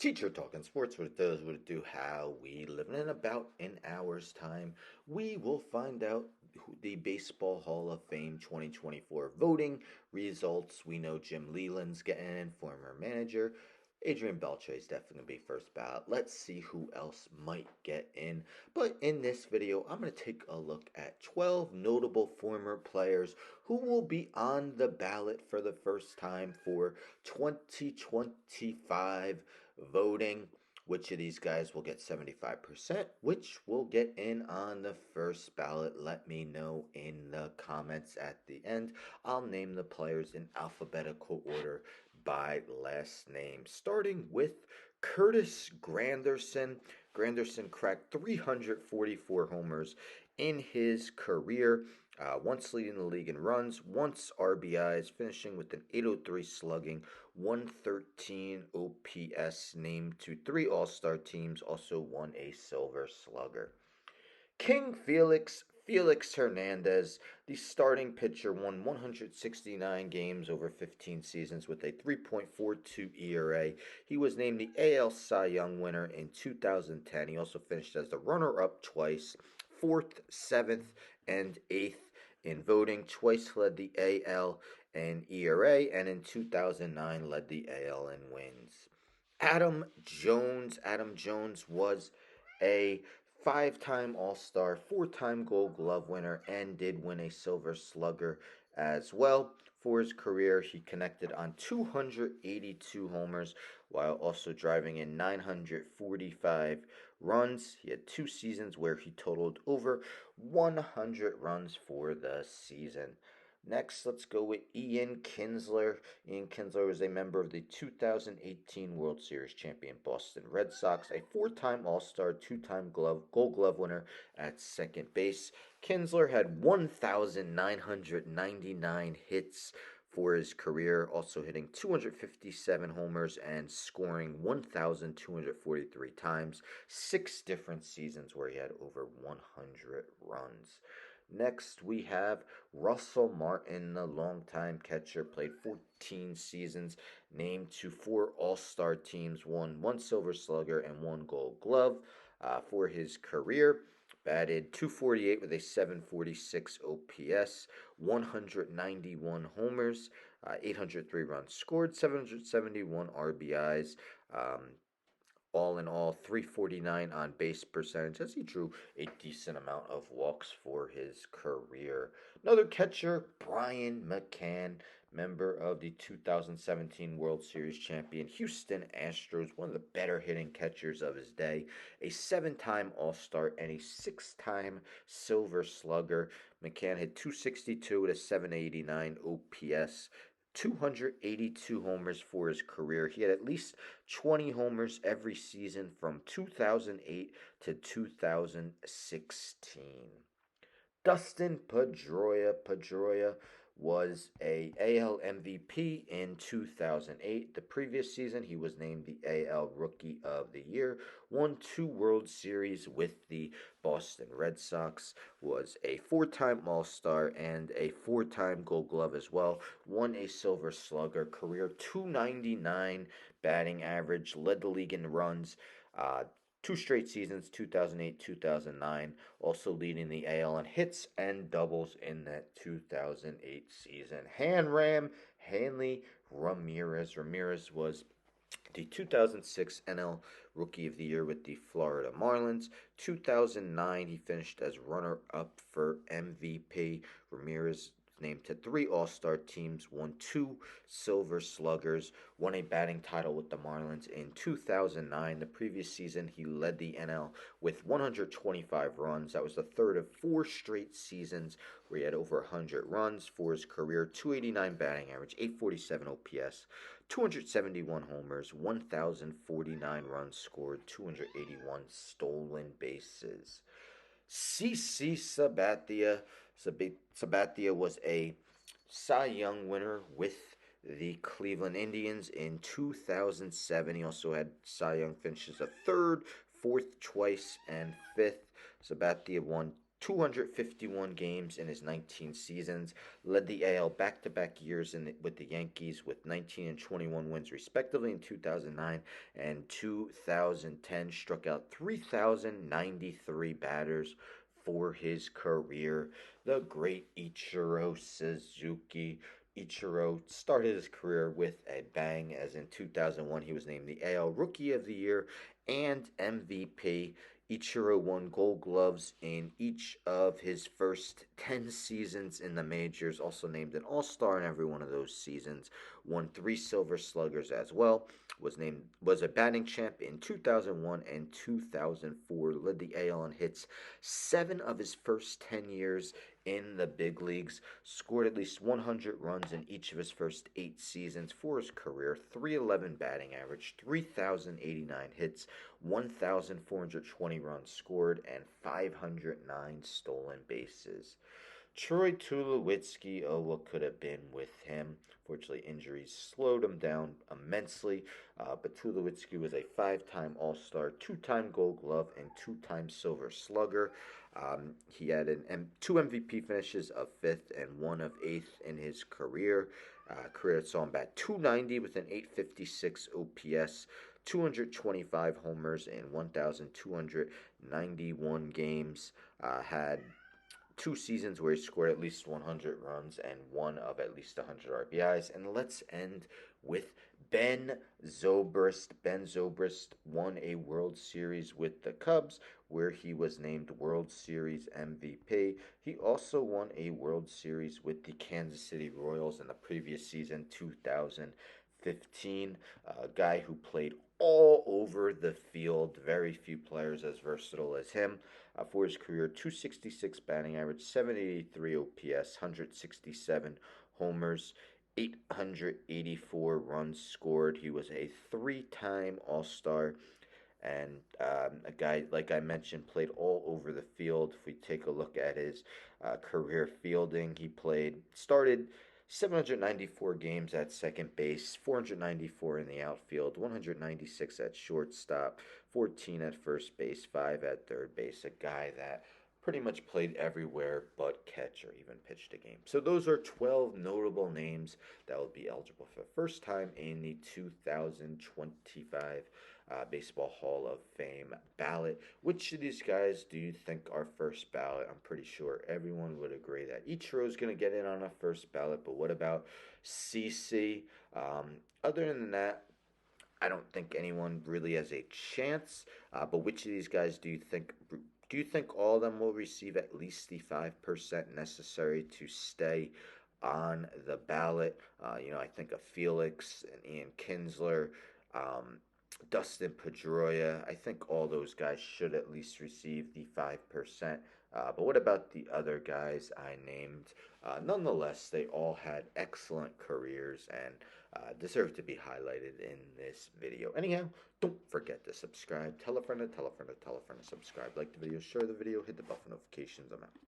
Teacher Talking Sports, what it does, what it do, how we live. And in about an hour's time, we will find out the Baseball Hall of Fame 2024 voting results. We know Jim Leland's getting in, former manager. Adrian Beltre is definitely going to be first ballot. Let's see who else might get in. But in this video, I'm going to take a look at 12 notable former players who will be on the ballot for the first time for 2025 voting. Which of these guys will get 75%? Which will get in on the first ballot? Let me know in the comments at the end. I'll name the players in alphabetical order by last name, starting with Curtis Granderson. Granderson cracked 344 homers in his career, once leading the league in runs, once RBIs, finishing with an 803 slugging, 113 OPS, named to 3 All-Star teams, also won a Silver Slugger. King Felix Hernandez, the starting pitcher, won 169 games over 15 seasons with a 3.42 ERA. He was named the AL Cy Young winner in 2010. He also finished as the runner-up twice, 4th, 7th, and 8th in voting. Twice led the AL in ERA, and in 2009 led the AL in wins. Adam Jones was a 5-time All-Star, 4-time Gold Glove winner, and did win a Silver Slugger as well. For his career, he connected on 282 homers while also driving in 945 runs. He had 2 seasons where he totaled over 100 runs for the season. Next, let's go with Ian Kinsler. Ian Kinsler was a member of the 2018 World Series champion Boston Red Sox, a 4-time All-Star, 2-time Gold Glove winner at second base. Kinsler had 1,999 hits for his career, also hitting 257 homers and scoring 1,243 times, 6 different seasons where he had over 100 runs. Next, we have Russell Martin, the longtime catcher, played 14 seasons, named to 4 All-Star teams, won 1 Silver Slugger and 1 Gold Glove for his career. Batted .248 with a .746 OPS, 191 homers, 803 runs scored, 771 RBIs. All in all, 349 on base percentage, as he drew a decent amount of walks for his career. Another catcher, Brian McCann, member of the 2017 World Series champion Houston Astros, one of the better hitting catchers of his day, a 7-time All-Star and a 6-time Silver Slugger. McCann hit .262 with a .789 OPS. 282 homers for his career. He had at least 20 homers every season from 2008 to 2016. Dustin Pedroia was a AL MVP in 2008. The previous season, he was named the AL Rookie of the Year, won 2 World Series with the Boston Red Sox, was a 4-time All-Star and a 4-time Gold Glove as well, won a Silver Slugger, career .299 batting average, led the league in runs, 2 straight seasons, 2008, 2009, also leading the AL in hits and doubles in that 2008 season. Hanley Ramirez. Ramirez was the 2006 NL Rookie of the Year with the Florida Marlins. 2009, he finished as runner-up for MVP. Ramirez named to 3 All-Star teams, won 2 Silver Sluggers, won a batting title with the Marlins in 2009. The previous season, he led the NL with 125 runs. That was the third of 4 straight seasons where he had over 100 runs for his career. 289 batting average, 847 OPS, 271 homers, 1,049 runs scored, 281 stolen bases. CC Sabathia. Sabathia was a Cy Young winner with the Cleveland Indians in 2007. He also had Cy Young finishes a 3rd, 4th twice, and 5th. Sabathia won 251 games in his 19 seasons, led the AL back-to-back years with the Yankees with 19 and 21 wins respectively in 2009 and 2010, struck out 3,093 batters for his career. The great Ichiro Suzuki. Ichiro started his career with a bang, as in 2001 he was named the AL Rookie of the Year and MVP. Ichiro won Gold Gloves in each of his first 10 seasons in the majors, also named an All-Star in every one of those seasons, won 3 Silver Sluggers as well, was a batting champ in 2001 and 2004, led the AL in hits 7 of his first 10 years in the big leagues, scored at least 100 runs in each of his first 8 seasons for his career, 311 batting average, 3,089 hits, 1,420 runs scored, and 509 stolen bases. Troy Tulowitzki, oh, what could have been with him? Fortunately, injuries slowed him down immensely, but Tulowitzki was a 5-time All-Star, 2-time Gold Glove, and 2-time Silver Slugger. He had 2 MVP finishes of 5th and 1 of 8th in his career. Career saw him bat 290 with an 856 OPS, 225 homers in 1,291 games. Had 2 seasons where he scored at least 100 runs and 1 of at least 100 RBIs. And let's end with Ben Zobrist. Ben Zobrist won a World Series with the Cubs, where he was named World Series MVP. He also won a World Series with the Kansas City Royals in the previous season, 2015. A guy who played all over the field. Very few players as versatile as him. For his career, 266 batting average, 783 OPS, 167 homers, 884 runs scored. He was a 3-time All-Star and a guy, like I mentioned, played all over the field. If we take a look at his career fielding, started 794 games at second base, 494 in the outfield, 196 at shortstop, 14 at first base, 5 at third base. A guy that pretty much played everywhere but catch or even pitched a game. So those are 12 notable names that will be eligible for the first time in the 2025 Baseball Hall of Fame ballot. Which of these guys do you think are first ballot? I'm pretty sure everyone would agree that Ichiro is going to get in on a first ballot, but what about CC? Other than that, I don't think anyone really has a chance. But which of these guys do you think? Do you think all of them will receive at least the 5% necessary to stay on the ballot? I think of Felix and Ian Kinsler, um, Dustin Pedroia. I think all those guys should at least receive the 5%. But what about the other guys I named? Nonetheless, they all had excellent careers and deserve to be highlighted in this video. Anyhow, don't forget to subscribe. Tell a friend to tell a friend to tell a friend to subscribe. Like the video, share the video, hit the bell for notifications. I'm out.